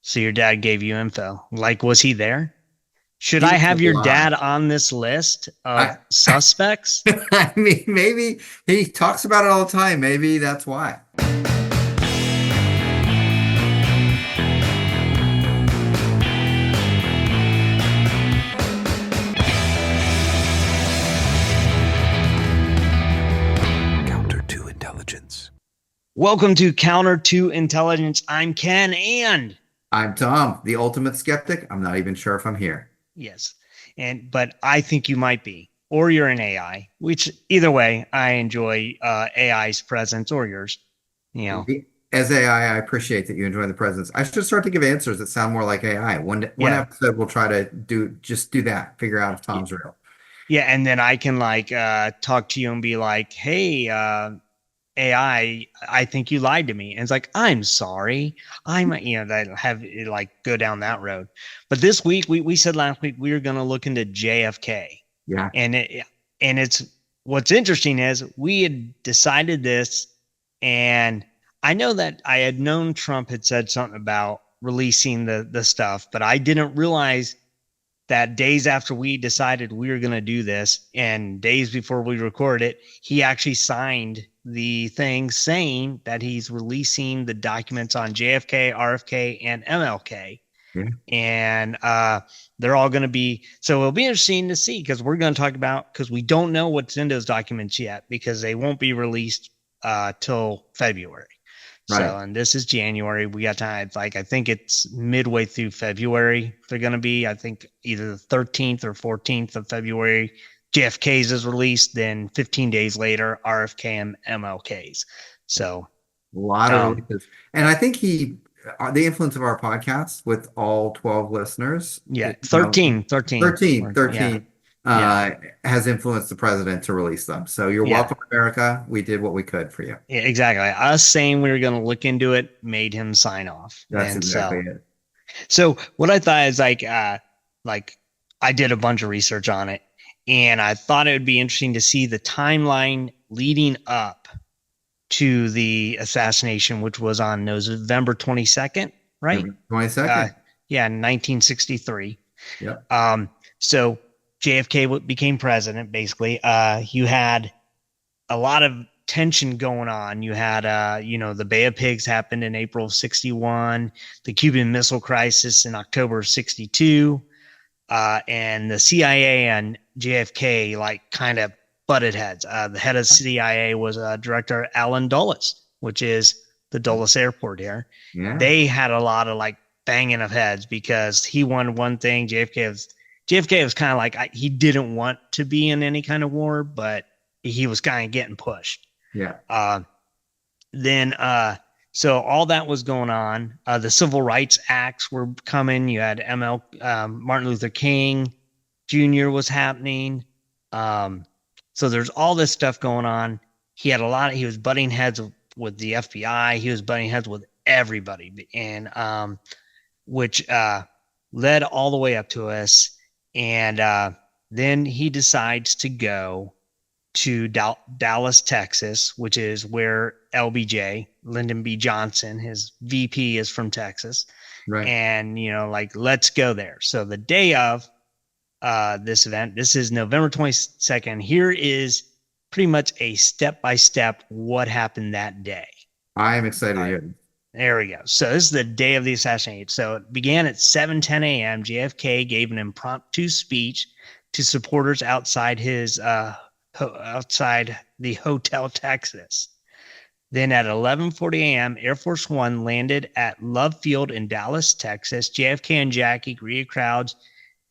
So your dad gave you info. Like, was he there? Should He I was have your alive. dad on this list of I, suspects? I mean, maybe he talks about it all the time. Maybe that's why. Counter to intelligence. Welcome to Counter to Intelligence. I'm Ken, and I'm Tom, the ultimate skeptic. I'm not even sure if I'm here. yes, but I think you might be, or you're an AI. Which either way, I enjoy AI's presence or yours. You know, As AI, I appreciate that you enjoy the presence. I should start to give answers that sound more like AI. One yeah, episode we'll try to do that, figure out if Tom's real. yeah, and then I can like talk to you and be like, "Hey, AI, I think you lied to me." And it's like, I'm sorry. That have it like go down that road. But this week, we said last week we were going to look into JFK. Yeah. And it's what's interesting is we had decided this. And I know that I had known Trump had said something about releasing the stuff, but I didn't realize that days after we decided we were going to do this and days before we recorded it, he actually signed the thing saying that he's releasing the documents on JFK, RFK, and MLK. Yeah. And they're all going to be, so it'll be interesting to see because we're going to talk about, because we don't know what's in those documents yet because they won't be released till February. Right. So, and this is January. We got time. It's like, I think it's midway through February. They're going to be, I think, either the 13th or 14th of February. JFK's is released. Then 15 days later, RFK and MLK's. So, A lot of um, releases. And I think the influence of our podcast with all 12 listeners, yeah, you know, 13, yeah, 13, yeah, has influenced the president to release them. So you're yeah, welcome, America. We did what we could for you. yeah, exactly. Us saying we were going to look into it made him sign off. That's And exactly so, it. so what I thought is like I did a bunch of research on it, and I thought it would be interesting to see the timeline leading up to the assassination, which was on November 22nd, right? November Uh, 22nd. yeah, 1963. Yep. So JFK became president. Basically, you had a lot of tension going on. You had, the Bay of Pigs happened in April of 61, the Cuban Missile Crisis in October of 62, and the CIA and JFK like kind of butted heads. The head of CIA was Director Alan Dulles, which is the Dulles Airport here. Yeah. They had a lot of like banging of heads because he wanted one thing. JFK was kind of like he didn't want to be in any kind of war, but he was kind of getting pushed. Yeah. Then so all that was going on. The Civil Rights Acts were coming. You had Martin Luther King Jr. was happening. So there's all this stuff going on. He was butting heads with the FBI. He was butting heads with everybody, and which led all the way up to us. And then he decides to go to Dallas, Texas, which is where LBJ, Lyndon B. Johnson, his VP, is from Texas. Right. And, let's go there. So the day of this event, this is November 22nd. Here is pretty much a step-by-step what happened that day. I am excited to hear. There we go. So this is the day of the assassination. So it began at 7:10 a.m. JFK gave an impromptu speech to supporters outside outside the Hotel Texas. Then at 11:40 a.m., Air Force One landed at Love Field in Dallas, Texas. JFK and Jackie greeted crowds,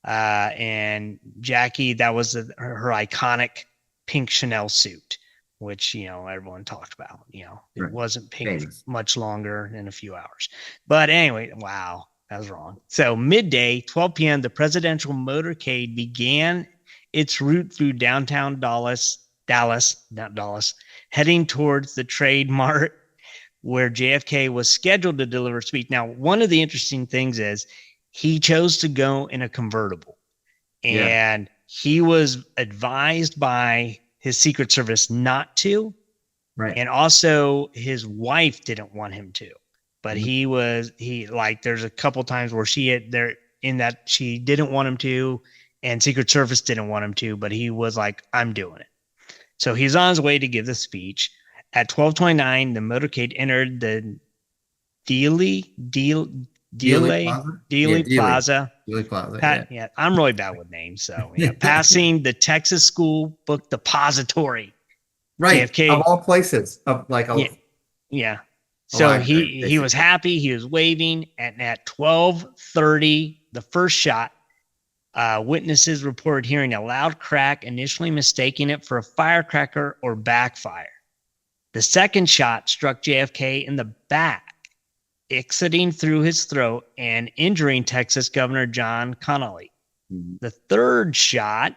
and Jackie, that was her iconic pink Chanel suit, which everyone talked about. It Right. wasn't pink Thanks. much longer than a few hours. But anyway, wow, that was wrong. So midday, 12 p.m., the presidential motorcade began its route through downtown Dallas, not Dallas, heading towards the Trade Mart where JFK was scheduled to deliver a speech. Now, one of the interesting things is he chose to go in a convertible, and he was advised by his Secret Service not to. Right. And also his wife didn't want him to. but he like, there's a couple times where she didn't want him to, and Secret Service didn't want him to, but he was like, I'm doing it. So he's on his way to give the speech. At 12:29, the motorcade entered the Dealey Plaza? Yeah, Plaza. Dealey Plaza. Yeah, I'm really bad with names. So yeah, passing the Texas School Book Depository. Right. JFK. Of all places. Of like a yeah. So library, he was happy. He was waving. And at 12:30, the first shot, witnesses reported hearing a loud crack, initially mistaking it for a firecracker or backfire. The second shot struck JFK in the back, exiting through his throat and injuring Texas Governor John Connally. Mhm. The third shot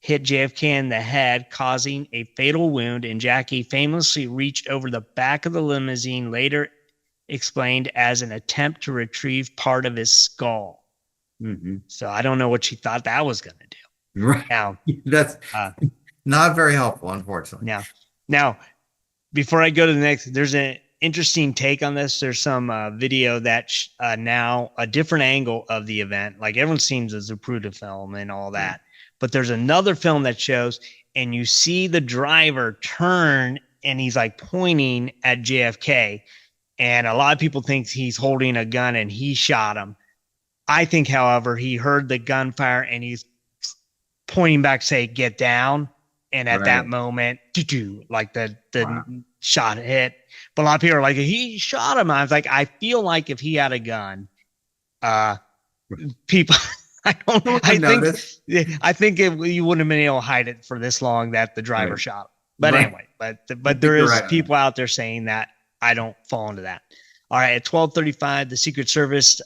hit JFK in the head, causing a fatal wound, and Jackie famously reached over the back of the limousine, later explained as an attempt to retrieve part of his skull. Mhm. So I don't know what she thought that was going to do. Right. Now, That's not very helpful, unfortunately. Now, before I go to the next, there's an interesting take on this. There's some video that now a different angle of the event. Like, everyone's seen the Zapruder film and all that, but there's another film that shows, and you see the driver turn, and he's like pointing at JFK, and a lot of people think he's holding a gun and he shot him. I think, however, he heard the gunfire and he's pointing back, say, get down. And at that moment, like the shot hit. But a lot of people are like, he shot him. I was like, I feel like if he had a gun, people, I think you wouldn't have been able to hide it for this long that the driver shot him. But anyway, but there is people out there saying that. I don't fall into that. All right, at 12:35, the Secret Service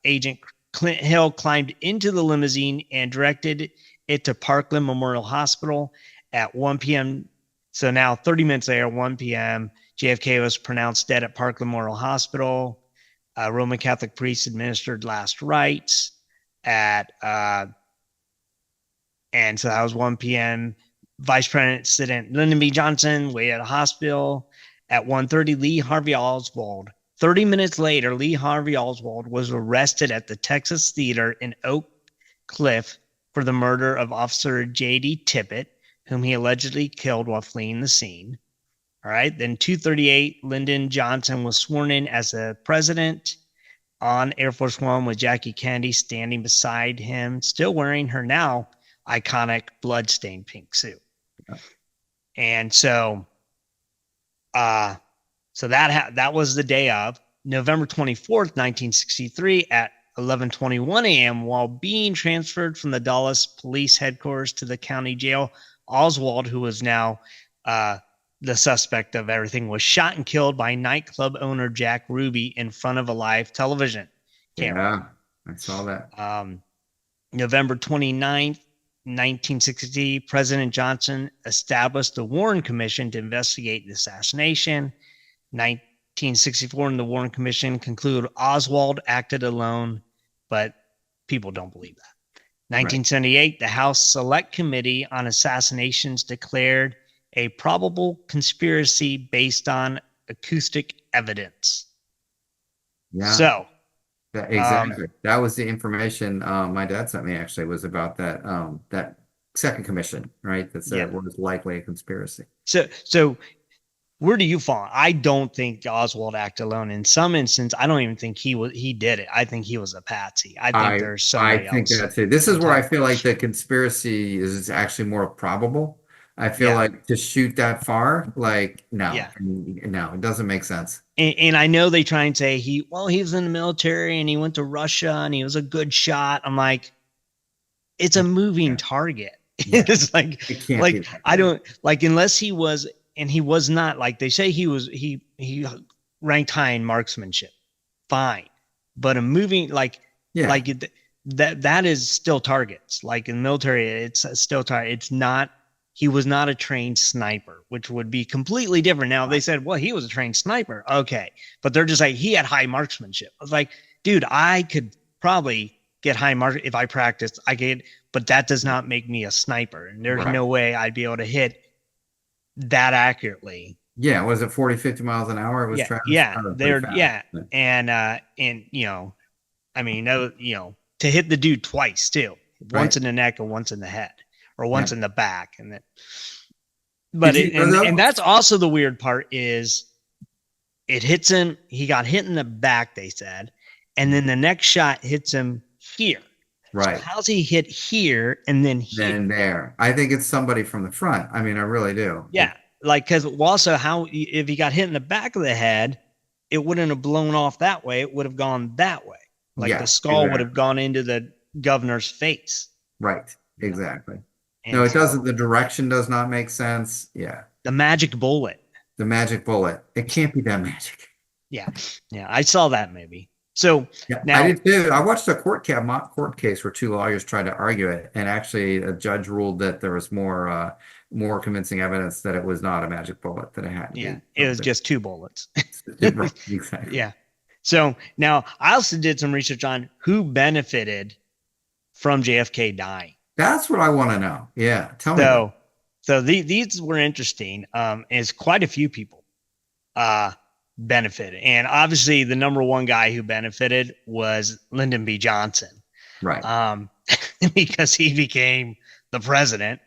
agent Clint Hill climbed into the limousine and directed it to Parkland Memorial Hospital at 1 p.m. So now 30 minutes later, 1 p.m., JFK was pronounced dead at Parkland Memorial Hospital. Roman Catholic priests administered last rites and so that was 1 p.m. Vice President Lyndon B. Johnson waited at a hospital. At 1:30, Lee Harvey Oswald. 30 minutes later, Lee Harvey Oswald was arrested at the Texas Theater in Oak Cliff for the murder of Officer J.D. Tippit, whom he allegedly killed while fleeing the scene. All right. Then 2:38, Lyndon Johnson was sworn in as the president on Air Force One with Jackie Kennedy standing beside him, still wearing her now iconic bloodstained pink suit. Yeah. And so that was the day of November 24th, 1963 at 11:21 a.m. while being transferred from the Dallas police headquarters to the county jail. Oswald, who was now the suspect of everything, was shot and killed by nightclub owner Jack Ruby in front of a live television camera. Yeah, I saw that. November 29th, 1960, President Johnson established the Warren Commission to investigate the assassination. 1964, the Warren Commission concluded Oswald acted alone, but people don't believe that. 1978, the House Select Committee on Assassinations declared a probable conspiracy based on acoustic evidence. Yeah. So, exactly. That was the information my dad sent me, actually, was about that second commission, right? That said what was likely a conspiracy. So where do you fall? I don't think Oswald acted alone. In some instance, I don't even think he did it. I think he was a patsy. I think there's somebody else. I think that too. This is where I feel like the conspiracy is actually more probable. I feel like to shoot that far, like, no, it doesn't make sense. And I know they try and say he was in the military and he went to Russia and he was a good shot. I'm like, it's a moving target. It's like I don't like, unless he was, and he was not, like they say he ranked high in marksmanship. Fine. But a moving, that is still targets. Like in the military, it's still target. It's not. He was not a trained sniper, which would be completely different. Now, they said, well, he was a trained sniper. Okay. But they're just like, he had high marksmanship. I was like, dude, I could probably get high mark if I practiced. I could, but that does not make me a sniper. And there's no way I'd be able to hit that accurately Yeah, was it 40, 50 miles an hour? It was Travis. Yeah, Oh, pretty they're fast. and I mean, no, to hit the dude twice too, once Right. in the neck and once in the head, or once Yeah. in the back, and then, Did but you it, know and though? that's also the weird part is it hits him. He got hit in the back, they said, and then the next shot hits him here. So Right. how's he hit here and then Then here? and there. I think it's somebody from the front. I mean, I really do. Yeah, like because also how if he got hit in the back of the head, it wouldn't have blown off that way. It would have gone that way. Like the Yes, skull would have exactly. gone into the governor's face. Right. You know, Exactly. No, and it so doesn't. The direction does not make sense. Yeah. the magic bullet. The magic bullet. It can't be that magic. Yeah, yeah, I saw that maybe. So Yeah, I now, did too. I watched a mock court case where two lawyers tried to argue it, and actually a judge ruled that there was more convincing evidence that it was not a magic bullet, that it had to yeah, be it was something. just two bullets. Right, exactly. Yeah. So now I also did some research on who benefited from JFK dying. That's what I want to know. Yeah, tell me about it. So these were interesting. Is quite a few people uh, benefited, and obviously the number one guy who benefited was Lyndon B. Johnson, Right, um, because he became the president,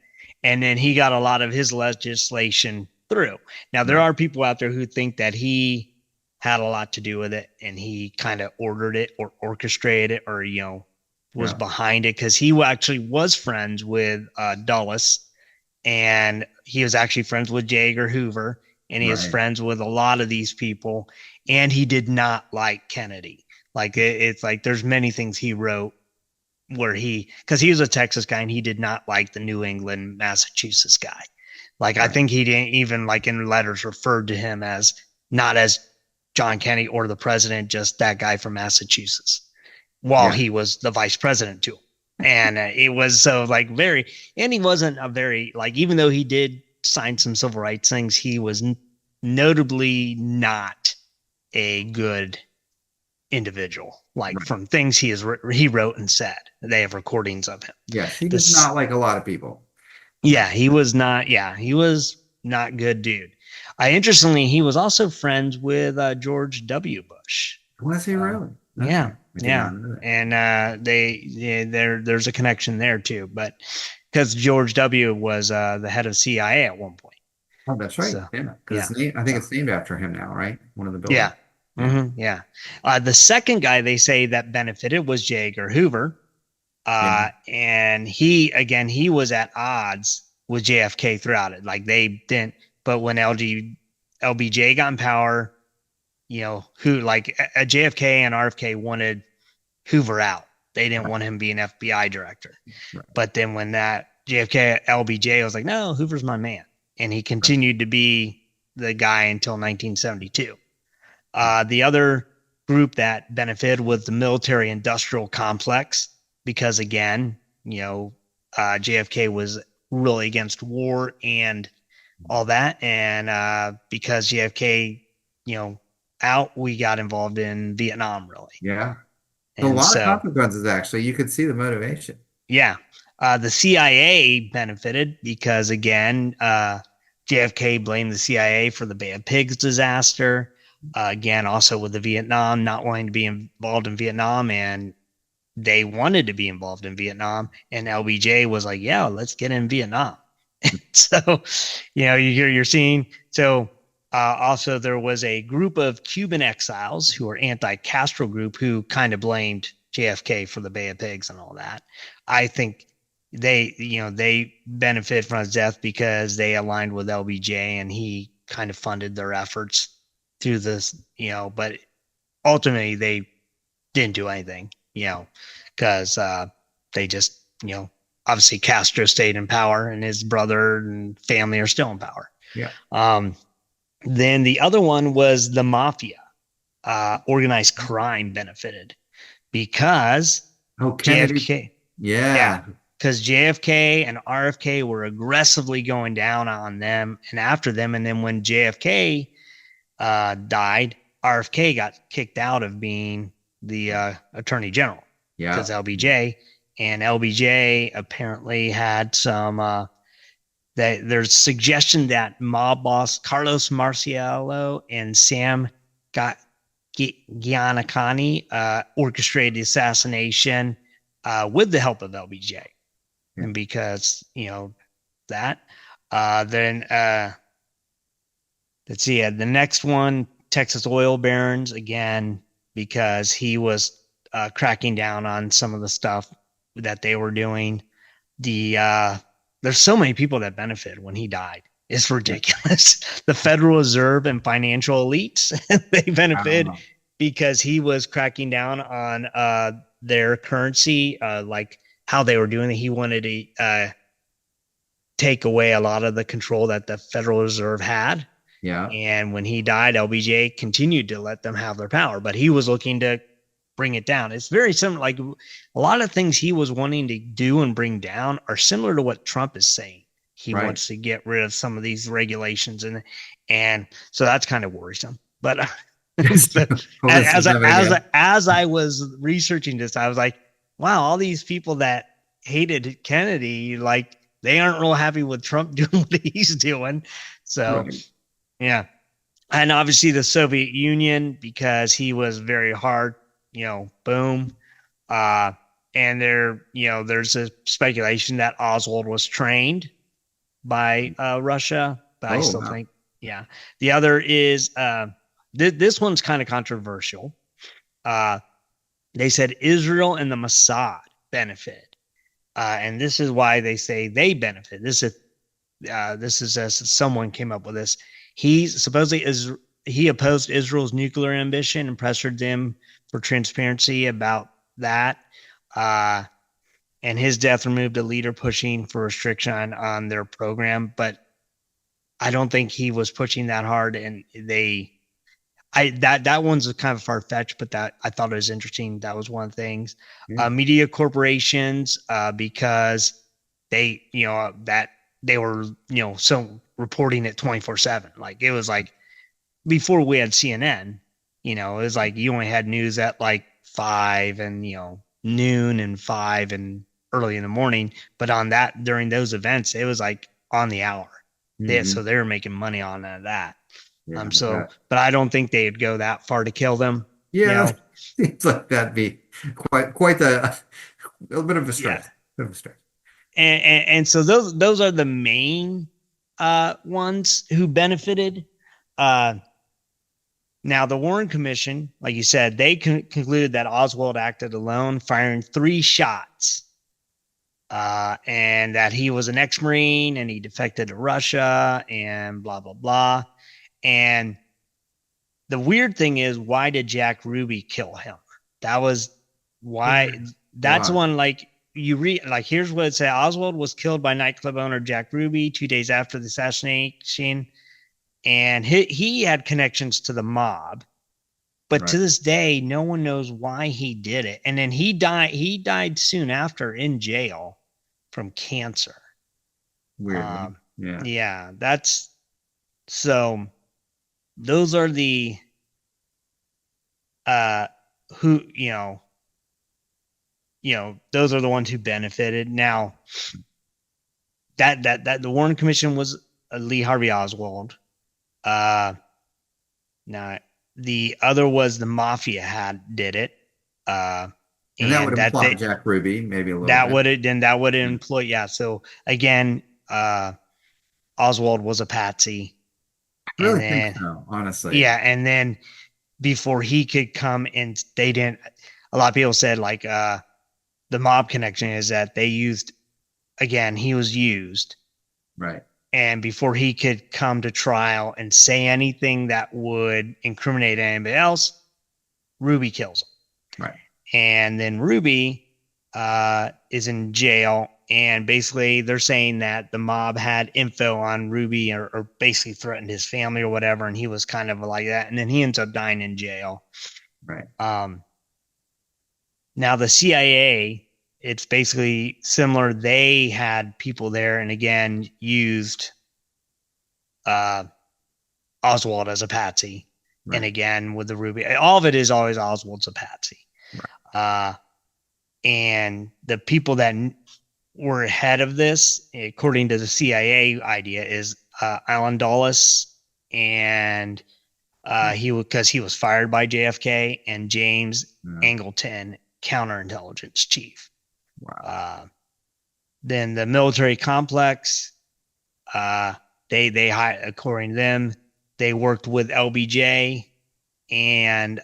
and then he got a lot of his legislation through. Now there right, are people out there who think that he had a lot to do with it, and he kind of ordered it or orchestrated it, or was yeah, behind it because he actually was friends with Dulles, and he was actually friends with J. Edgar Hoover, and he was right, friends with a lot of these people, and he did not like Kennedy. Like it's like there's many things he wrote where because he was a Texas guy and he did not like the New England, Massachusetts guy. Like I right, think he didn't even like in letters referred to him as not as John Kennedy or the president, just that guy from Massachusetts, while yeah, he was the vice president to him. And it was so like and he wasn't a very, like, even though he did sign some civil rights things, he was notably not a good individual, like right. from things he wrote and said. They have recordings of him. Yes, he does This, not like a lot of people. No. yeah, he was not. Yeah, he was not good, dude. Interestingly, he was also friends with George W. Bush. Was he Uh, really? Okay, yeah, I did yeah, not know that. and there's a connection there too, but because George W. was the head of CIA at one point. Oh, that's right. So Yeah, because yeah, it's named. I think so it's named after him now, right? One of the buildings. yeah, Yeah. yeah. The second guy they say that benefited was J. Edgar Hoover. Yeah. And he was at odds with JFK throughout it. Like they didn't, but when LBJ got in power, who like JFK and RFK wanted Hoover out. They didn't Right. want him being FBI director. Right. But then when that JFK LBJ was like, no, Hoover's my man. And he Right. continued to be the guy until 1972. The other group that benefited was the military industrial complex, because again, JFK was really against war and all that. And because JFK, out, we got involved in Vietnam, really. Yeah. A And lot of so, consequences, actually. You could see the motivation. yeah, the CIA benefited because, again, JFK blamed the CIA for the Bay of Pigs disaster. Again, also with the Vietnam, not wanting to be involved in Vietnam, and they wanted to be involved in Vietnam, and LBJ was like, "Yeah, let's get in Vietnam." So, you're seeing. So, also there was a group of Cuban exiles who were anti-Castro group who kind of blamed JFK for the Bay of Pigs and all that. I think they benefit from his death because they aligned with LBJ and he kind of funded their efforts through this, but ultimately they didn't do anything, because they just, obviously Castro stayed in power and his brother and family are still in power. Yeah. Then the other one was the mafia, organized crime benefited because Oh, Kennedy. JFK, yeah, Yeah. because JFK and RFK were aggressively going down on them and after them. And then when JFK died, RFK got kicked out of being the attorney general because Yeah. LBJ apparently had some that there's suggestion that mob boss Carlos Marcialo and Sam Giannaccani orchestrated the assassination with the help of LBJ. Yeah. And because, that, then let's see, the next one, Texas oil barons, again, because he was cracking down on some of the stuff that they were doing. There's so many people that benefited when he died. It's ridiculous. The Federal Reserve and financial elites, they benefit because he was cracking down on their currency, like how they were doing it. He wanted to take away a lot of the control that the Federal Reserve had. Yeah. And when he died, LBJ continued to let them have their power, but he was looking to bring it down. It's very similar. Like a lot of things he was wanting to do and bring down are similar to what Trump is saying. He wants to get rid of some of these regulations, and so that's kind of worrisome. But as I was researching this, I was like, wow, all these people that hated Kennedy, like they aren't real happy with Trump doing what he's doing. So, yeah. And obviously the Soviet Union, because he was very hard, boom. And there's a speculation that Oswald was trained by Russia, but I still think, yeah. The other is, this one's kind of controversial. They said Israel and the Mossad benefit. And this is why they say they benefit. This is as someone came up with this. He supposedly he opposed Israel's nuclear ambition and pressured them for transparency about that. And his death removed a leader pushing for restriction on their program, but I don't think he was pushing that hard. And that one's kind of far fetched, but that I thought it was interesting. That was one of the things. Media corporations, because they, that they were, so reporting it 24/7. Like it was like before we had CNN, it was like you only had news at like 5 and, noon and 5 and early in the morning. But on that, during those events, it was like on the hour. So they were making money on that. But I don't think they'd go that far to kill them. Yeah, seems like that'd be quite a little bit of a stretch. And so those are the main ones who benefited. Now the Warren Commission, like you said, they concluded that Oswald acted alone, firing 3 shots, and that he was an ex-Marine and he defected to Russia and blah blah blah. And the weird thing is, why did Jack Ruby kill him? That was why. That's one, like you read, like here's what it said: Oswald was killed by nightclub owner Jack Ruby 2 days after the assassination, and he had connections to the mob. But to this day, no one knows why he did it. And then he died. He died soon after in jail from cancer. Weird. Yeah, that's so. Those are the who those are the ones who benefited. Now that the Warren Commission was Lee Harvey Oswald. Now the other was the mafia did it. And that would imply Jack Ruby, maybe a little bit. That would employ, yeah. So again, Oswald was a patsy. I really think so, honestly. Yeah, and then before he could come in, they didn't. A lot of people said like the mob connection is that they used, again, he was used. Right. And before he could come to trial and say anything that would incriminate anybody else, Ruby kills him. Right. And then Ruby is in jail. And basically they're saying that the mob had info on Ruby or basically threatened his family or whatever. And he was kind of like that. And then he ends up dying in jail. Right. Now the CIA, it's basically similar. They had people there and again used Oswald as a patsy. Right. And again with the Ruby, all of it is always Oswald's a patsy. Right. And the people that were ahead of this, according to the CIA idea, is Alan Dulles and because he was fired by JFK, and James Angleton, counterintelligence chief. Wow. Then the military complex, they according to them, they worked with LBJ, and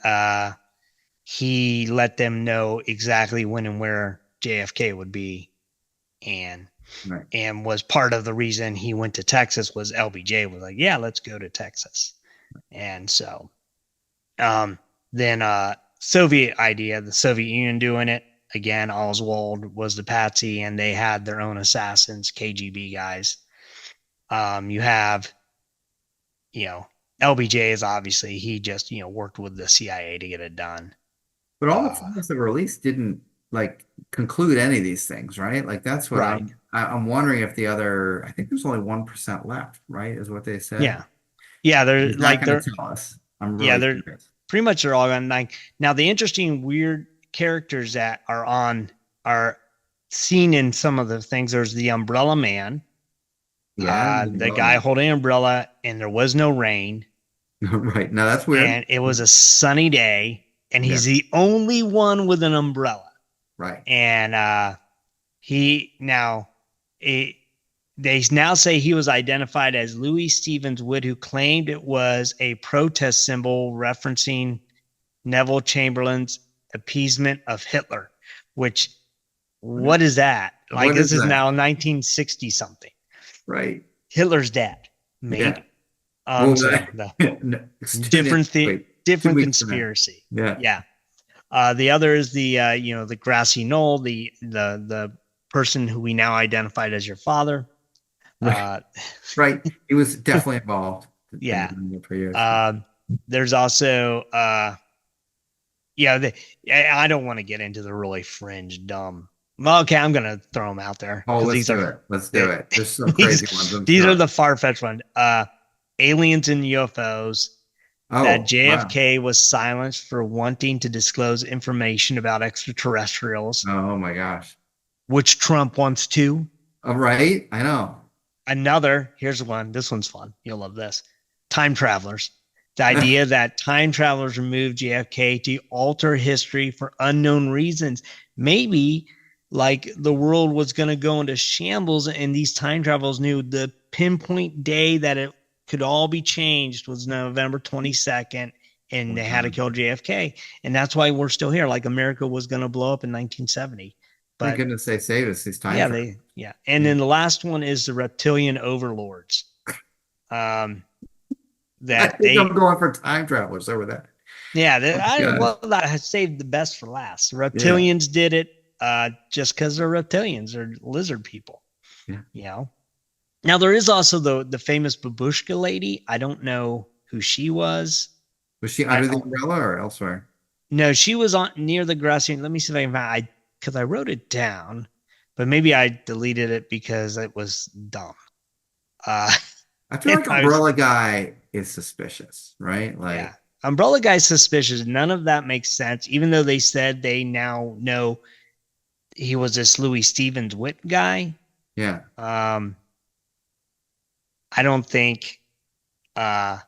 he let them know exactly when and where JFK would be, and was part of the reason he went to Texas was LBJ was like, yeah, let's go to Texas. And so then Soviet idea, the Soviet Union doing it again. Oswald was the patsy, and they had their own assassins, KGB guys. You have, LBJ is obviously, he just, worked with the CIA to get it done. But all the files that were released didn't like conclude any of these things, right? Like that's what I'm wondering if the other, I think there's only 1% left, right? Is what they said. Yeah. They're like, they're tell us. I'm really they're curious. Pretty much they're all gone. Like now, the interesting weird characters that are seen in some of the things. There's the Umbrella Man. Yeah. The guy holding an umbrella, and there was no rain. Right. Now that's weird. And it was a sunny day, and he's the only one with an umbrella. Right. And they now say he was identified as Louis Stevens Wood, who claimed it was a protest symbol referencing Neville Chamberlain's appeasement of Hitler, which, what is that? Like, this is now 1960 something. Right. Hitler's dead. Maybe. Different conspiracy. Yeah. The other is the grassy knoll, the person who we now identified as your father. Right. He was definitely involved. Yeah. There's also I don't want to get into the really fringe dumb. Well, okay, I'm gonna throw them out there. Oh, let's do it. There's some crazy ones. These are the far-fetched ones. Aliens and UFOs. That JFK was silenced for wanting to disclose information about extraterrestrials. Oh my gosh. Which Trump wants to. Right? I know. Here's one. This one's fun. You'll love this. Time travelers. The idea that time travelers removed JFK to alter history for unknown reasons. Maybe like the world was going to go into shambles, and these time travelers knew the pinpoint day that it could all be changed was November 22nd, and they had to kill JFK. And that's why we're still here. Like, America was going to blow up in 1970. But thank goodness they saved us these times. And then the last one is the reptilian overlords. I'm going for time travelers over that. Yeah, I saved the best for last. The reptilians did it just because they're reptilians. They're lizard people. Yeah. Now there is also the famous babushka lady. I don't know who she was. Was she under the umbrella or elsewhere? No, she was near the grassy. Let me see if I can find. Because I wrote it down, but maybe I deleted it because it was dumb. I feel like Umbrella Guy is suspicious, right? Like, Umbrella Guy's suspicious. None of that makes sense, even though they said they now know he was this Louis Stevens Witt guy. Yeah. I don't think I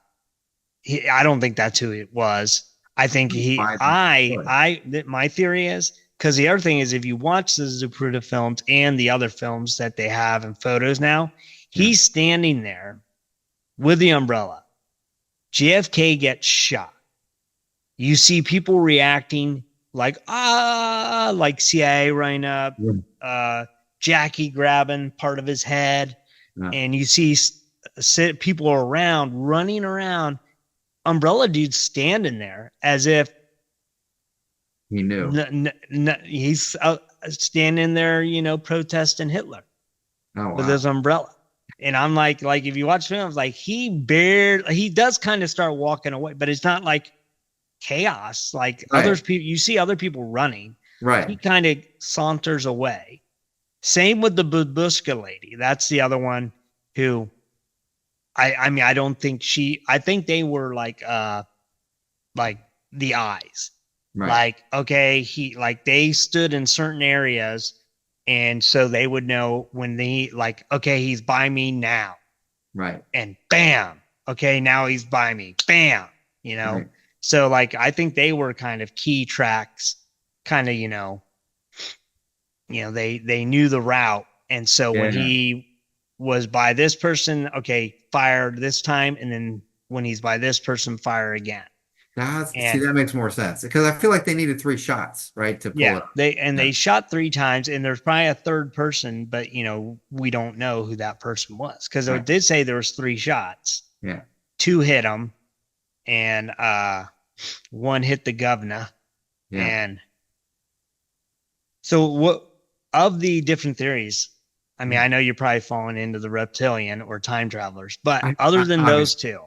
don't think that's who it was. I think my theory is, because the other thing is, if you watch the Zapruder films and the other films that they have in photos now, he's standing there with the umbrella. JFK gets shot. You see people reacting like CIA running up, Jackie grabbing part of his head, and you see people around running around. Umbrella dude standing there as if he knew. He's standing there, protesting Hitler with his umbrella. And I'm like if you watch films, like he does kind of start walking away, but it's not like chaos. Like other people, you see other people running. Right. He kind of saunters away. Same with the babushka lady. That's the other one who I don't think I think they were like the eyes. Right. Like, okay, they stood in certain areas And so they would know when they like, okay, he's by me now. Right. And bam. Okay, now he's by me. Bam. Right. So like I think they were kind of key tracks, kind of, they knew the route. And so when Yeah. he was by this person, okay, fire this time, and then when he's by this person, fire again. See, And that makes more sense because I feel like they needed 3 shots, right, to pull yeah, it off. they shot 3 times, and there's probably a third person, but we don't know who that person was because it Right. did say there was 3 shots. Yeah. 2 hit him, and 1 hit the governor. Yeah. And so, what of the different theories? I mean, I know you're probably falling into the reptilian or time travelers, but other than those two,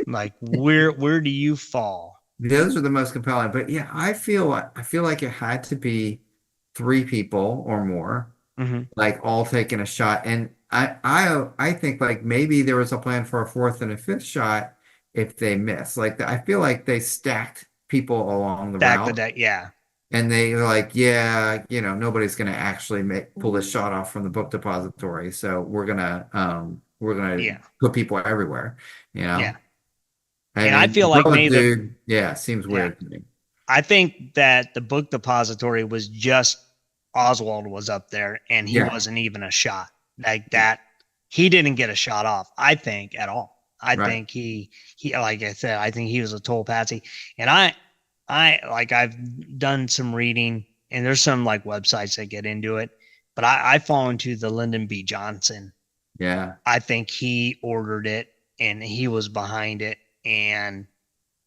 like where do you fall? Those are the most compelling. But yeah, I feel like it had to be 3 people or more, like all taking a shot. And I think like maybe there was a plan for a 4th and a 5th shot if they miss. Like I feel like they stacked people along the Stack the route. deck, yeah. And they were like, yeah, nobody's gonna actually pull this shot off from the book depository. So we're gonna put people everywhere, you know. Yeah. I And I mean, feel the like brother maybe dude, yeah, seems weird to me. I think that the book depository was just Oswald was up there and he Yeah. wasn't even a shot like that. He didn't get a shot off, I think, at all. I Right. think he like I said, I think he was a total patsy. And I like I've done some reading and there's some like websites that get into it, but I fall into the Lyndon B. Johnson. Yeah. I think he ordered it and he was behind it and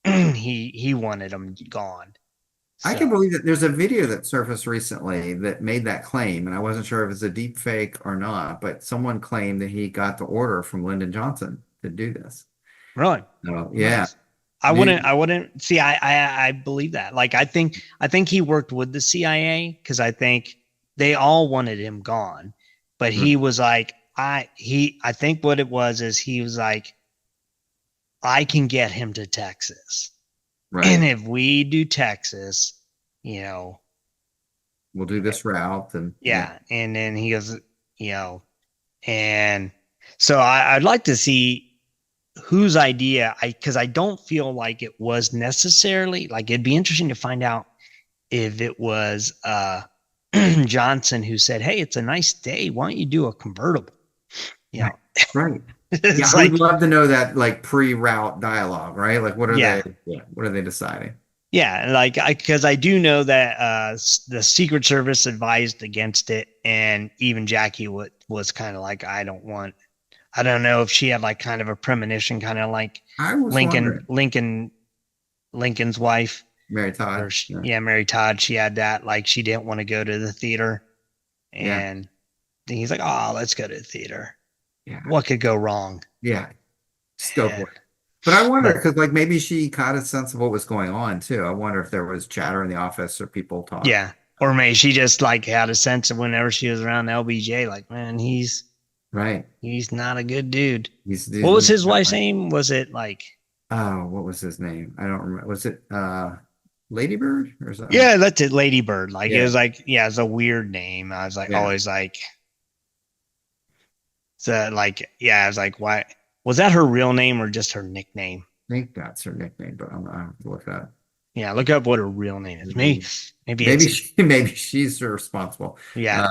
he wanted them gone. I can believe that there's a video that surfaced recently that made that claim, and I wasn't sure if it's a deep fake or not, but someone claimed that he got the order from Lyndon Johnson to do this. Really? So, yeah. Nice. I wouldn't see. I believe that. Like, I think he worked with the CIA because I think they all wanted him gone, but he was like, I think what it was is he was like, I can get him to Texas. Right. And if we do Texas, we'll do this route. And yeah. And then he goes, and so I'd like to see whose idea, because I don't feel like it was necessarily, like it'd be interesting to find out if it was Johnson who said, hey, it's a nice day. Why don't you do a convertible? Right. Yeah, I would love to know that like pre-route dialogue, right? Like what are they deciding? Yeah, like because I do know that the Secret Service advised against it, and even Jackie was kind of like, I don't know if she had like kind of a premonition, kind of like Lincoln's wife, Mary Todd. Mary Todd. She had that, like she didn't want to go to the theater, and then he's like, oh, let's go to the theater. Yeah. What could go wrong? Yeah. Just go for it. But I wonder, because like maybe she caught a sense of what was going on too. I wonder if there was chatter in the office or people talking. Yeah. Or maybe she just like had a sense of whenever she was around LBJ, like, man, he's not a good dude. What was his wife's name? Was it like, oh, what was his name? I don't remember. Was it Ladybird or something? Yeah, that's it, Ladybird. Like it was like, it's a weird name. I was like always like, so like, I was like, why was that her real name or just her nickname? I think that's her nickname, but I'm gonna have to look it up. Yeah, look up what her real name is. Maybe she's responsible. Yeah.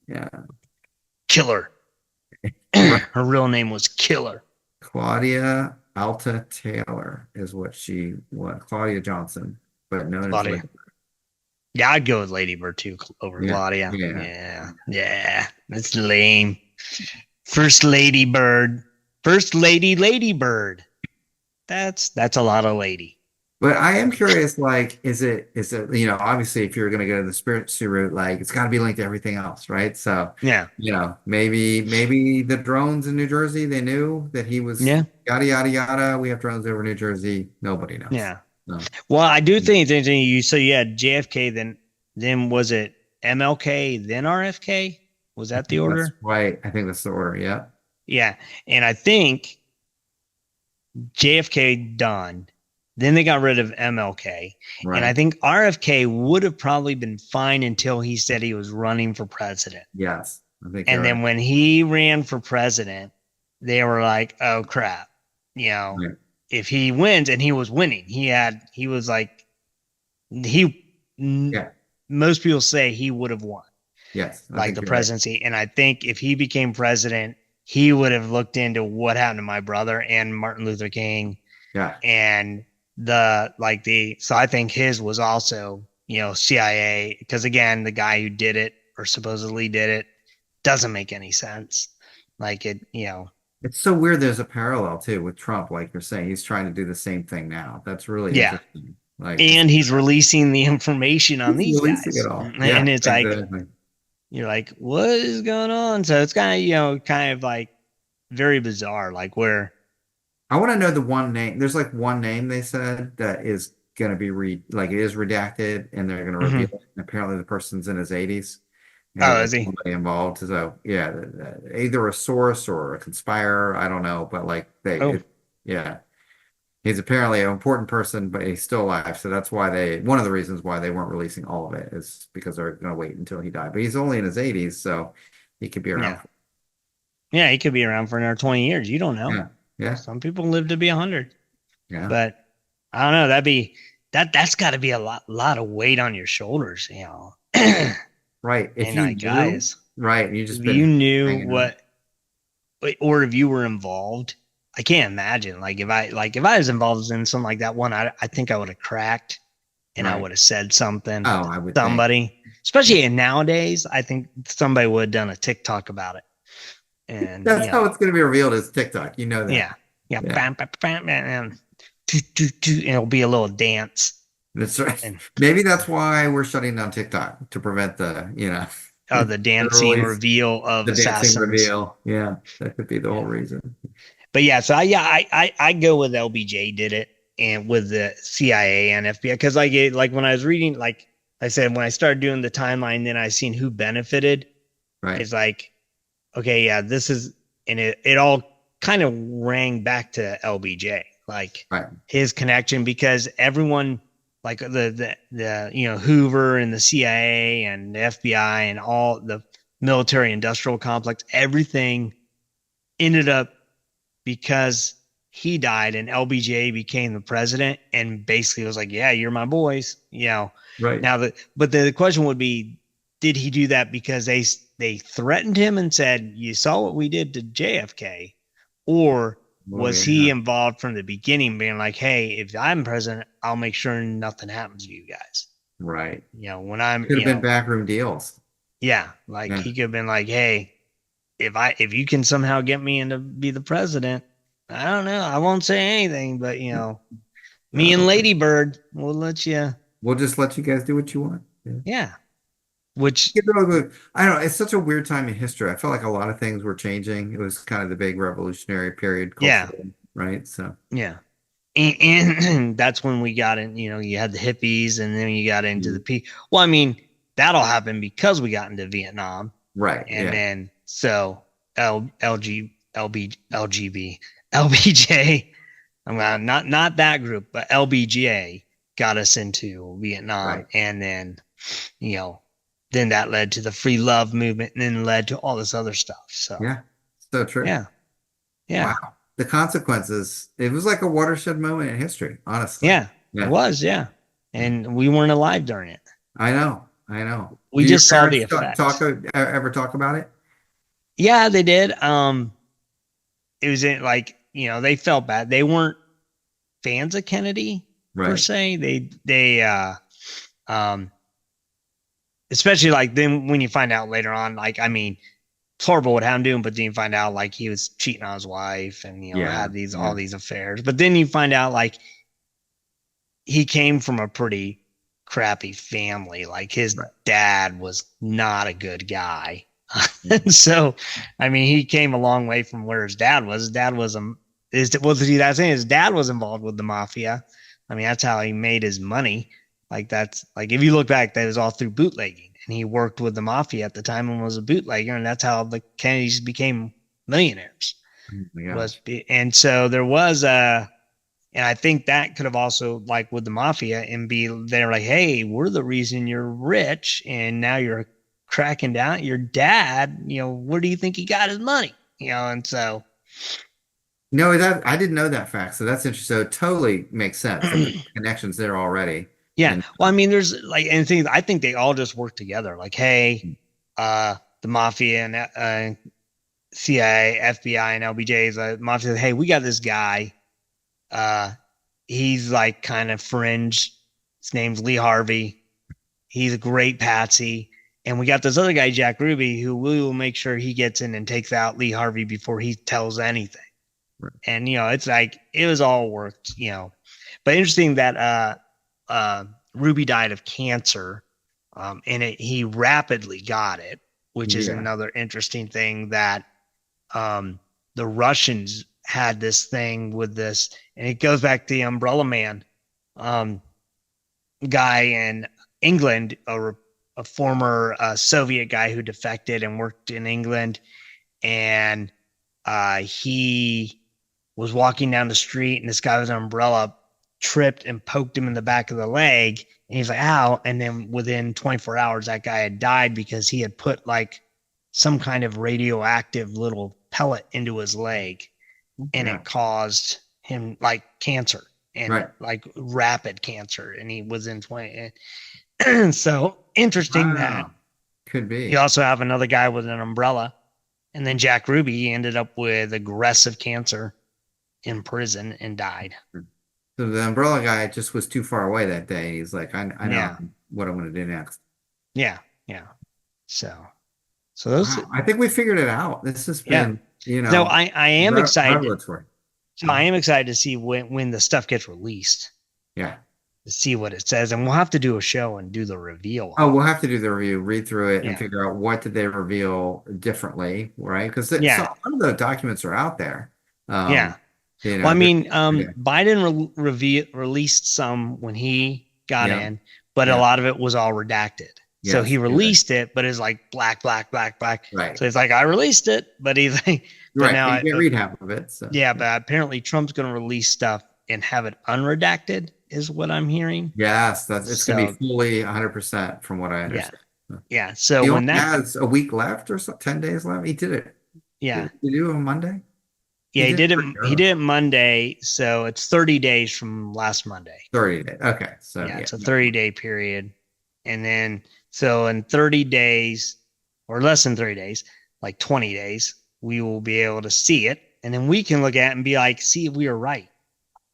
Yeah. Killer. Her real name was Killer. Claudia Alta Taylor is what Claudia Johnson, but known as Ladybird. Yeah, I'd go with Ladybird too over Claudia. Yeah. That's lame. First Lady Ladybird. That's a lot of lady. But I am curious, like, is it, obviously if you're going to go to the conspiracy route, like it's got to be linked to everything else, right? So, maybe the drones in New Jersey, they knew that he was yada, yada, yada. We have drones over New Jersey. Nobody knows. Yeah. No. Well, I do think it's interesting. So you had JFK, then was it MLK, then RFK? Was that the order? That's right. I think that's the order. Yeah. Yeah. And I think JFK done. Then they got rid of MLK. And I Right. think RFK would have probably been fine until he said he was running for president. Yes. I think you're And right. then when he ran for president, they were like, oh crap. You know, Right. if he wins, and he was winning, he was like, he, Yeah. most people say he would have won Yes. I like think the you're right. presidency. And I think if he became president, he would have looked into what happened to my brother and Martin Luther King Yeah. and so I think his was also, CIA, because again, the guy who did it or supposedly did it doesn't make any sense. Like it. It's so weird. There's a parallel too with Trump, like you're saying. He's trying to do the same thing now. That's really Yeah. interesting. Like And he's releasing the information on he's these releasing it guys. all. Yeah, And it's like, exactly. you're like, what is going on? So it's kind of like very bizarre, like where, I want to know the one name. There's like one name they said that is going to be like it is redacted and they're going to reveal mhm. it. And apparently the person's in his 80s. Oh, And is he? somebody involved. So yeah, either a source or a conspirer. I don't know, but like Oh, yeah, he's apparently an important person, but he's still alive. So that's why one of the reasons why they weren't releasing all of it is because they're going to wait until he died. But he's only in his 80s, so he could be around. yeah. Yeah, he could be around for another 20 years. You don't know. Yeah, yeah, Some people live to be 100. yeah. But I don't know. That's got to be a lot of weight on your shoulders, Right. If And you like, knew, guys, right, you just if you been knew hanging out. or if you were involved, I can't imagine. If I was involved in something like that one, I think I would have cracked and I Right. would have said something Oh, to I would think. somebody. Especially in nowadays, I think somebody would have done a TikTok about it. And That's how it's going to be revealed as TikTok. You know that. yeah, yeah, Yeah, bam, bam, bam, bam, bam, and it'll be a little dance. that's right. And Maybe that's why we're shutting down TikTok to prevent the the dancing release, reveal of the dancing assassins. reveal. Yeah, that could be the whole Yeah. reason. But yeah, so I go with LBJ did it and with the CIA and FBI because like when I was reading, like I said, when I started doing the timeline, then I seen who benefited. Right. It's like, okay, yeah, this is, and it all kind of rang back to LBJ, like Right. his connection, because everyone, like the Hoover and the CIA and the FBI and all the military industrial complex, everything ended up because he died and LBJ became the president and basically was like, yeah, you're my boys. Right. But the question would be, did he do that because they threatened him and said, you saw what we did to JFK? Or Oh, was he yeah. involved from the beginning, being like, hey, if I'm president, I'll make sure nothing happens to you guys. Right. When I'm, Could have been backroom deals. yeah, like Yeah. he could have been like, hey, if you can somehow get me in to be the president, I don't know, I won't say anything, but me and Okay. Lady Bird will let you. We'll just let you guys do what you want. Yeah. Yeah, which I don't know. It's such a weird time in history. I felt like a lot of things were changing. It was kind of the big revolutionary period yeah, culturally, right? So, yeah. And that's when we got in, you had the hippies and then you got into the well, I mean, that'll happen because we got into Vietnam. right. And Yeah. then so LBJ, I'm not that group, but LBJ got us into Vietnam. Right. And then, then that led to the free love movement and then led to all this other stuff. So Yeah. So true. yeah. Yeah. Wow. The consequences, it was like a watershed moment in history, honestly. Yeah. Yeah. It was, yeah. And we weren't alive during it. I know. I know. We Do your just saw the parents effects. ever talk about it? Yeah, they did. It was they felt bad. They weren't fans of Kennedy per Right. se. Especially like then when you find out later on, like, I mean, it's horrible what happened to him, but then you find out like he was cheating on his wife and Yeah. had Yeah. all these affairs. But then you find out like he came from a pretty crappy family. Like his Right. dad was not a good guy. So, I mean, he came a long way from where his dad was. His dad was his dad was involved with the mafia. I mean, that's how he made his money. Like that's like if you look back, that was all through bootlegging, and he worked with the mafia at the time and was a bootlegger, and that's how the Kennedys became millionaires. Oh my gosh. And so there was And I think that could have also, like with the mafia, and be they're like, hey, we're the reason you're rich, and now you're cracking down. Your dad, where do you think he got his money? And so No, that I didn't know that fact. So that's interesting. So it totally makes sense that the connections there already. yeah. And Well, I mean, there's like anything. I think they all just work together. Like, hey, the mafia and CIA, FBI, and LBJ's mafia said, hey, we got this guy. Uh, he's like kind of fringe. His name's Lee Harvey. He's a great patsy. And we got this other guy, Jack Ruby, who we will make sure he gets in and takes out Lee Harvey before he tells anything. right. And it's like it was all worked. But interesting that Ruby died of cancer, and he rapidly got it, which is Yeah. another interesting thing that the Russians had this thing with this, and it goes back to the Umbrella Man guy in England, a former Soviet guy who defected and worked in England, and he was walking down the street, and this guy with an umbrella tripped and poked him in the back of the leg, and he's like, ow. And then within 24 hours, that guy had died because he had put like some kind of radioactive little pellet into his leg, and Yeah. it caused him like cancer and Right. like rapid cancer. And he was in 20. So interesting that Could be. you also have another guy with an umbrella. And then Jack Ruby, he ended up with aggressive cancer in prison and died. So the umbrella guy just was too far away that day. He's like, I know Yeah. what I'm going to do next. Yeah. Yeah. So those, Wow. I think we figured it out. This has Yeah. been, so I am excited. revelatory. So I am excited to see when the stuff gets released, Yeah. to see what it says. And we'll have to do a show and do the reveal. Oh, we'll have to do the review, read through it, Yeah. and figure out what did they reveal differently, right? Because Yeah. some of the documents are out there. Yeah. You know, Well, I mean, yeah. Biden released some when he got Yeah. in, but Yeah. a lot of it was all redacted. So Yes, he you're right. released it, but it's like black, black, black, black. Right. So it's like, I released it, but he's like, but Right. now You can't read half of it. So yeah, but apparently Trump's going to release stuff and have it unredacted, is what I'm hearing. yes, it's going to So- be fully 100% from what I understand. Yeah. So He when only that, has a week left or so, 10 days left. He did it. yeah, Did he do it on Monday? yeah, he did it. pretty He early. did it Monday, so it's 30 days from last Monday. 30 days. Okay. So Yeah, it's a 30-day period. And then, so in 30 days or less than 30 days, like 20 days, we will be able to see it. And then we can look at it and be like, see if we were right.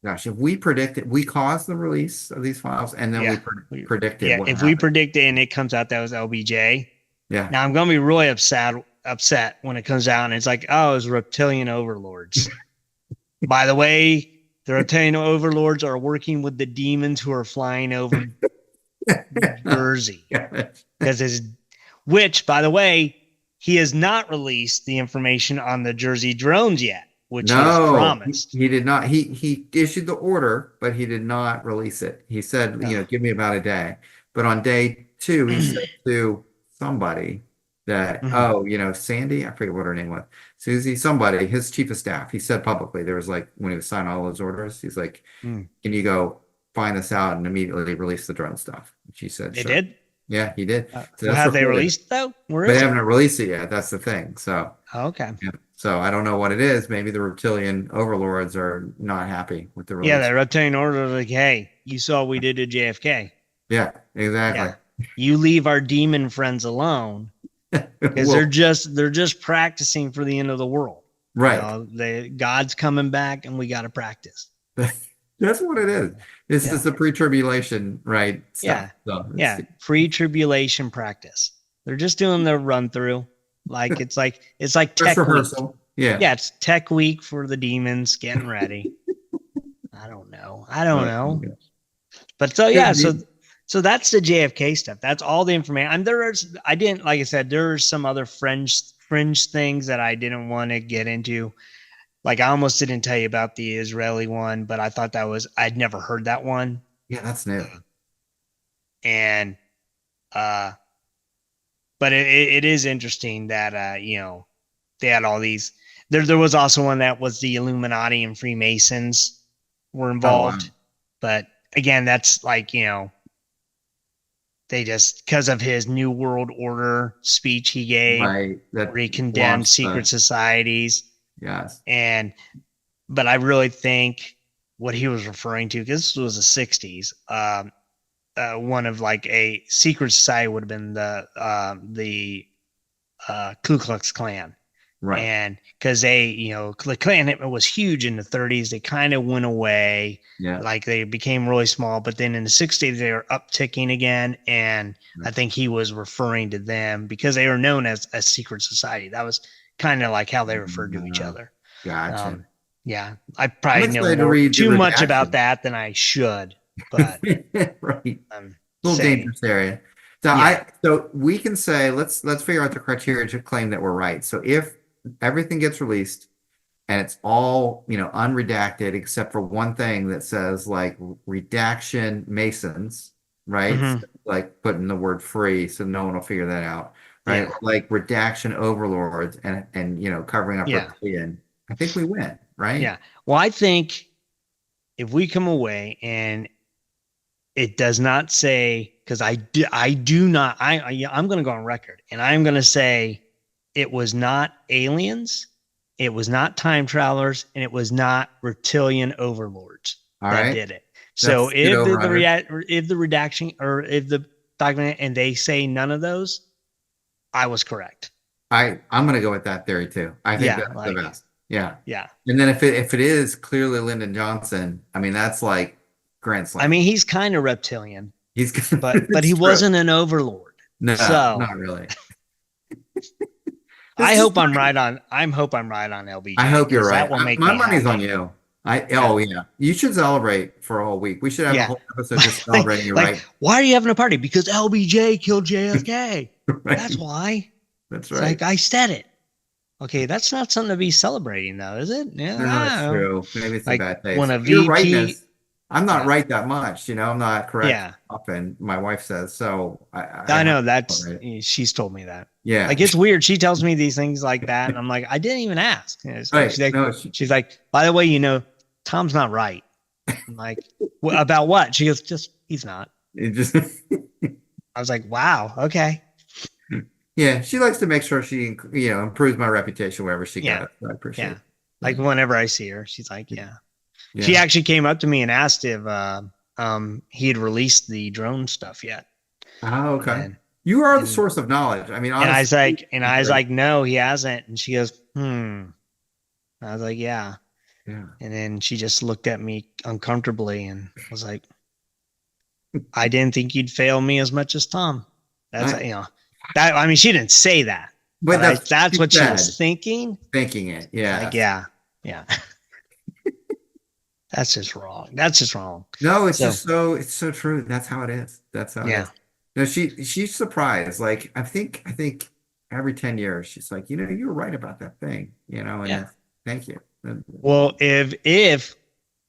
Gosh, if we predicted, we caused the release of these files, and then Yeah. we predicted Yeah, what if we happened. predict it and it comes out that was LBJ, Yeah. now I'm going to be really upset when it comes out and it's like, oh, it was reptilian overlords. By the way, the reptilian overlords are working with the demons who are flying over Jersey. Because which, by the way, he has not released the information on the Jersey drones yet, which he has promised. He did not. He issued the order, but he did not release it. He said, No. give me about a day. But on day 2, he said to somebody that, Sandy, I forget what her name was, Susie, somebody, his chief of staff, he said publicly, there was like, when he was signing all those orders, he's like, can you go find this out and immediately release the drone stuff? And she said, They sure. did? Yeah, he did. So have they released though? Where They is it? haven't released it yet. That's the thing. So, Oh, okay. yeah. So I don't know what it is. Maybe the reptilian overlords are not happy with the release. Yeah, the reptilian order is like, hey, you saw what we did to JFK. Yeah, exactly. Yeah. You leave our demon friends alone because Well, they're just practicing for the end of the world. right. God's coming back and we got to practice. That's what it is. This Yeah. is the pre-tribulation, right? Yeah. Stuff. So Yeah, pre-tribulation practice. They're just doing their run through. Like it's like Dress tech week. rehearsal. Yeah. Yeah, it's tech week for the demons getting ready. I don't know. But so yeah, so that's the JFK stuff. That's all the information. And like I said, there are some other fringe things that I didn't want to get into. Like I almost didn't tell you about the Israeli one, but I thought I'd never heard that one. Yeah, that's new. And but it is interesting that they had all these. There was also one that was the Illuminati and Freemasons were Oh, wow. involved. But again, that's like, they just, because of his New World Order speech he gave, Right. where That he condemned launched secret societies. yes. But I really think what he was referring to, because this was the 60s, one of like a secret society would have been the Ku Klux Klan. Right. And because the Klan was huge in the 30s, they kind of went away. Yeah. Like they became really small, but then in the 60s, they were upticking again. And I think he was referring to them because they were known as a secret society. That was kind of like how they referred to each other. Gotcha. Yeah, I I'm probably excited to know read the too much about redaction. that than I should, but Right. I'm Little saying, dangerous area. So yeah. so we can say let's figure out the criteria to claim that we're right. So if everything gets released and it's all, unredacted except for one thing that says like redaction Masons, right? So, Hmm. like putting the word free so no one will figure that out, right? Yeah. Like redaction overlords and covering up Yeah. reptilian. I think we win, right? Yeah. Well, I think if we come away and it does not say, because I do not, I'm going to go on record and I'm going to say it was not aliens, it was not time travelers, and it was not reptilian overlords All that right. did it. So That's good over under. if the redaction or if the document and they say none of those, I was correct. I'm gonna go with that theory too. I think Yeah, that's the like best. Yeah. yeah. And then if it is clearly Lyndon Johnson, I mean that's like grand I slam. mean, he's kind of reptilian, He's but he it's true. wasn't an overlord. No, So not really. I It's just hope I'm right on. Hope I'm right on I LBJ hope you're because right. that will make My me money's on happy. you. Yeah, Oh yeah. You should celebrate for a whole week. We should have a yeah. whole episode just celebrating you Like, right. why are you having a party? Because LBJ killed JFK. That's Right. why. That's It's right. like I said it. Okay, that's not something to be celebrating, though, is it? Yeah, No, I it's don't know. true. Maybe it's in Like bad when taste. a Your VP. rightness. I'm not Yeah, right that much, I'm not correct yeah. often, my wife says. So I I have know to that's. right. She's told me that. Yeah. Like it's weird. She tells me these things like that, and I'm like, I didn't even ask. It's like Right. No, she, she's like, by the way, Tom's not right. I'm like, about what? She goes, just he's not. it just I was like, wow, okay, yeah, she likes to make sure she, improves my reputation wherever she yeah, goes. I appreciate yeah. it. Like Yeah. whenever I see her, she's like, yeah. She Yeah. actually came up to me and asked if he had released the drone stuff yet, Oh, okay. and You are the and source of knowledge. I mean, and I was honestly, like, no, he hasn't. And she goes, I was like, yeah. yeah. And then she just looked at me uncomfortably and was like, I didn't think you'd fail me as much as Tom. That's I, that. I mean, she didn't say that, but but that's that's she what she was said, thinking. thinking it. Like, Yes. yeah, yeah. That's just wrong. That's just wrong. No, it's So just it's so true. That's how it is. That's how it yeah, is. No, she's surprised. Like I think every 10 years she's like, you were right about that thing, and yeah. thank you. Well, if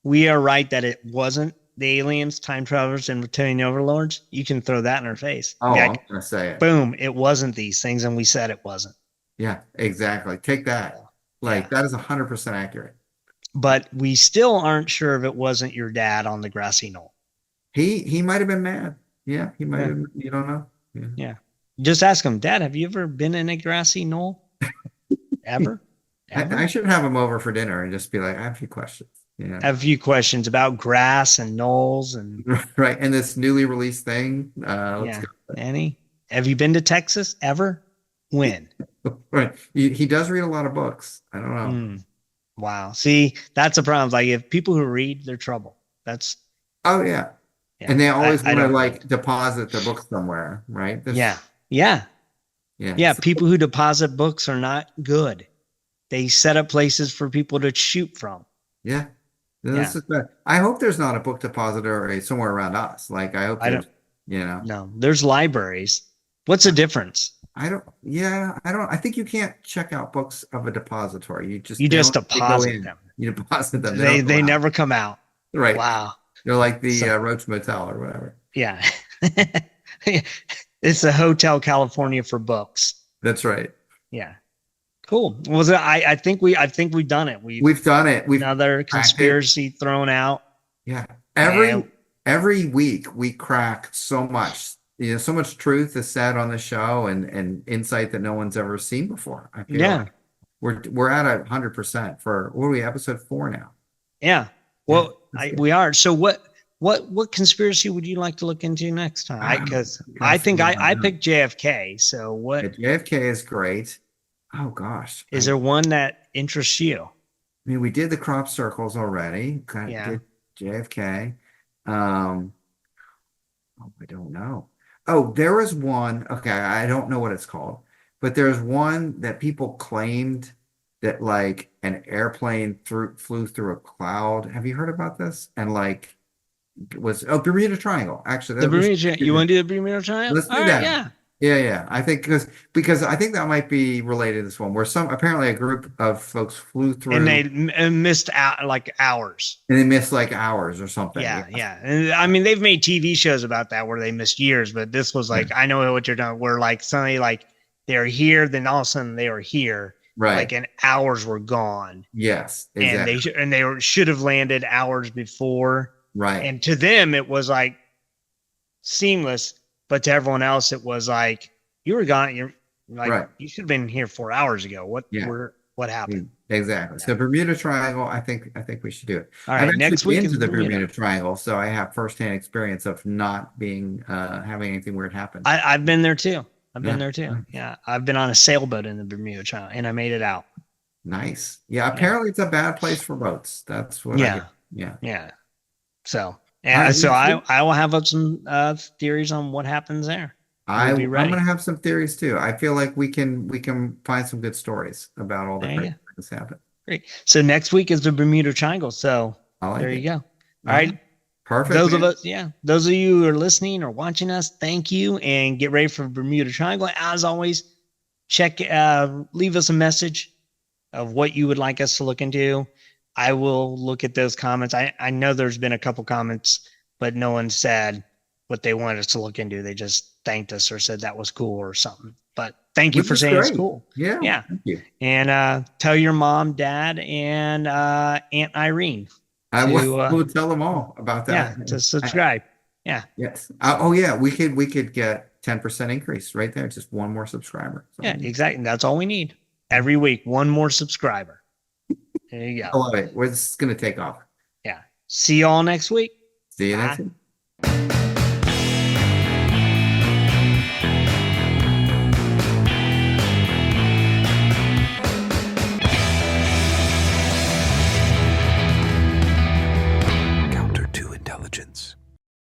we are right that it wasn't the aliens, time travelers, and reptilian overlords, you can throw that in her face. Oh, Be I'm like, gonna say it. boom, it wasn't these things, and we said it wasn't. Yeah, exactly. Take that. Yeah. Like that is 100% accurate. But we still aren't sure if it wasn't your dad on the grassy knoll. He might have been mad. Yeah, he might Yeah. have. You don't know. Yeah. Yeah. Just ask him, Dad, have you ever been in a grassy knoll? Ever? Ever? I should have him over for dinner and just be like, I have a few questions. I have a few questions about grass and knolls and Right. And this newly released thing. Let's yeah. Annie, have you been to Texas ever? When? go. Right. He does read a lot of books. I don't know. Wow. See, that's a problem. Like if people who read, they're trouble. That's Oh yeah. yeah. And they always I want to don't like read. deposit their books somewhere, right? Yeah. Yeah. Yeah. Yeah. People who deposit books are not good. They set up places for people to shoot from. Yeah. This is bad. I hope there's not a book depository somewhere around us. Like I hope I there's, don't no. There's libraries. What's the difference? I don't. Yeah, I don't. I think you can't check out books of a depository. You they just don't- they go deposit in. them. You deposit them. They don't go out. never come out. Right. Wow. They're like the So- Roach Motel or whatever. Yeah. It's a Hotel California for books. That's right. Yeah. Cool. I think we've done it. We've done it. We've Another conspiracy thrown out. Yeah. And Every week we crack so much, so much truth is said on the show and insight that no one's ever seen before. I feel yeah, like we're at 100% for what are we, episode 4 now? yeah. Yeah, Well, that's good. we are. So what conspiracy would you like to look into next time? Because I Gosh, think I picked JFK. So yeah, what JFK is great. Oh gosh. is there one that interests you? I mean, we did the crop circles already. Yeah. Did JFK. Um, oh, I don't know. Oh, there was one. Okay, I don't know what it's called, but there's one that people claimed that like an airplane flew through a cloud. Have you heard about this? And like was Bermuda Triangle. Actually, The that we should Bermuda, do you that. want to do the Bermuda Triangle? Let's All do right, that. yeah. Yeah, yeah. I think because I think that might be related to this one where some apparently a group of folks flew And through they missed out like hours. and they missed like hours or something. Yeah, Yeah. yeah. And I mean, they've made TV shows about that where they missed years, but this was Yeah. like, I know what you're doing. Where like suddenly, like they're here, then all of a sudden they were here, like Right. and hours were gone, Yes, and exactly. they should have landed hours before. Right. And to them, it was like seamless, but to everyone else, it was like you were gone. You're like Right. you should have been here 4 hours ago. Yeah. What happened? Exactly. Yeah. So Bermuda Triangle, I think we should do it. All I've right, actually next week been is to the Bermuda. Bermuda Triangle, so I have firsthand experience of not being having anything weird happen. I've been there too. I've been Yeah. there too. Yeah, I've been on a sailboat in the Bermuda Triangle, and I made it out. Nice. Yeah, Yeah, apparently it's a bad place for boats. That's what I yeah, hear. Yeah. yeah. So, All and right, so next week, I will have up some theories on what happens there. We'll be I'm ready. gonna have some theories too. I feel like we can find some good stories about all the There you crazy go. things that happen. Great. So next week is the Bermuda Triangle. So I like there it. you go. All All right. right. Perfect, Those of man. us, yeah, those of you who are listening or watching us, thank you, and get ready for Bermuda Triangle. As always, leave us a message of what you would like us to look into. I will look at those comments. I know there's been a couple comments, but no one said what they wanted us to look into. They just thanked us or said that was cool or something. But thank you Which for is saying it's great. cool. Yeah. Yeah. Thank you. And tell your mom, dad, and Aunt Irene I to will tell them all about yeah, that. to subscribe. Yeah. Yes. Oh yeah, we could get 10% increase right there. Just one more subscriber. So, Yeah, exactly. That's all we need. Every week, one more subscriber. There you I go. love it. This is gonna take off. Yeah. See you all next week. See you next Bye. week.